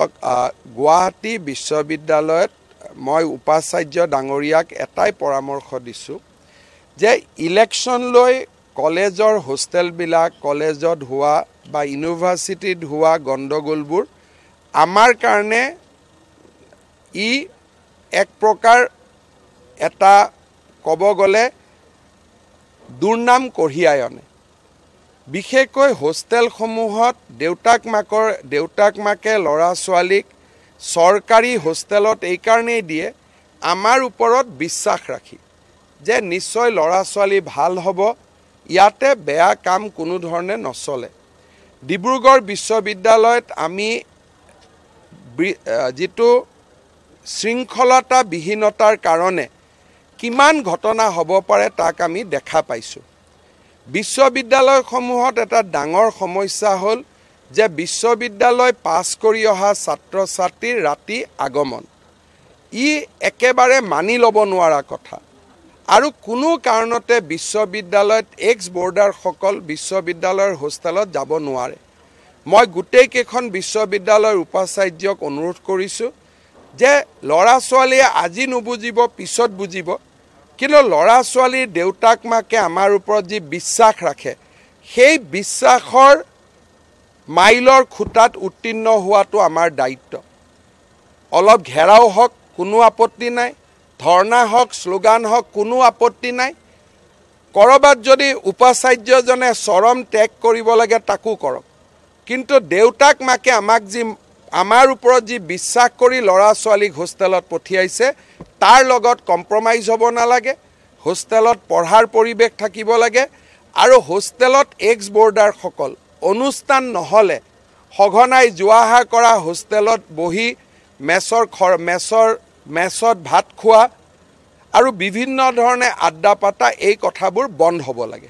গুৱাহাটী বিশ্ববিদ্যালয়ত মই উপাচাৰ্য ডাঙৰীয়াক এটাই পৰামৰ্শ দিছোঁ যে ইলেকশ্যন লৈ কলেজৰ হোষ্টেলবিলাক কলেজত হোৱা বা ইউনিভাৰ্চিটিত হোৱা গণ্ডগোলবোৰ আমাৰ কাৰণে এক প্ৰকাৰ এটা ক'ব গ'লে দুৰ্নাম কঢ়িয়াই আনে বিশেষকৈ হোষ্টেলসমূহত দেউতাক মাকে ল'ৰা ছোৱালীক চৰকাৰী হোষ্টেলত এই কাৰণেই দিয়ে আমাৰ ওপৰত বিশ্বাস ৰাখি যে নিশ্চয় ল'ৰা ছোৱালী ভাল হ'ব ইয়াতে বেয়া কাম কোনো ধৰণে নচলে ডিব্ৰুগড় বিশ্ববিদ্যালয়ত আমি যেটো শৃংখলতা বিহীনতাৰ কাৰণে কিমান ঘটনা হ'ব পাৰে তাক আমি দেখা পাইছোঁ বিশ্ববিদ্যালয়সমূহত এটা ডাঙৰ সমস্যা হ'ল যে বিশ্ববিদ্যালয় পাছ কৰি অহা ছাত্ৰ ছাত্ৰীৰ ৰাতি আগমন একেবাৰে মানি ল'ব নোৱাৰা কথা আৰু কোনো কাৰণতে বিশ্ববিদ্যালয়ত এক্স বৰ্ডাৰসকল বিশ্ববিদ্যালয়ৰ হোষ্টেলত যাব নোৱাৰে মই গোটেই কেইখন বিশ্ববিদ্যালয়ৰ উপাচাৰ্যক অনুৰোধ কৰিছোঁ যে ল'ৰা ছোৱালীয়ে আজি নুবুজিব পিছত বুজিব কিন্তু ল'ৰা ছোৱালীৰ দেউতাক মাকে আমাৰ ওপৰত যি বিশ্বাস ৰাখে সেই বিশ্বাসৰ মাইলৰ খুঁটাত উত্তীৰ্ণ হোৱাটো আমাৰ দায়িত্ব অলপ ঘেৰাও হওক কোনো আপত্তি নাই ধৰ্ণা হওক শ্লোগান হওক কোনো আপত্তি নাই কৰবাত যদি উপাচাৰ্যজনে চৰম ত্যাগ কৰিব লাগে তাকো কৰক কিন্তু দেউতাক মাকে আমাৰ ওপৰত যি বিশ্বাস কৰি ল'ৰা ছোৱালীক হোষ্টেলত পঠিয়াইছে তাৰ লগত কম্প্ৰমাইজ হ'ব নালাগে হোষ্টেলত পঢ়াৰ পৰিৱেশ থাকিব লাগে আৰু হোষ্টেলত এক্স বৰ্ডাৰসকল অনুষ্ঠান নহ'লে সঘনাই যোৱা অহা কৰা হোষ্টেলত বহি মেছত ভাত খোৱা আৰু বিভিন্ন ধৰণে আড্ডা পাতা এই কথাবোৰ বন্ধ হ'ব লাগে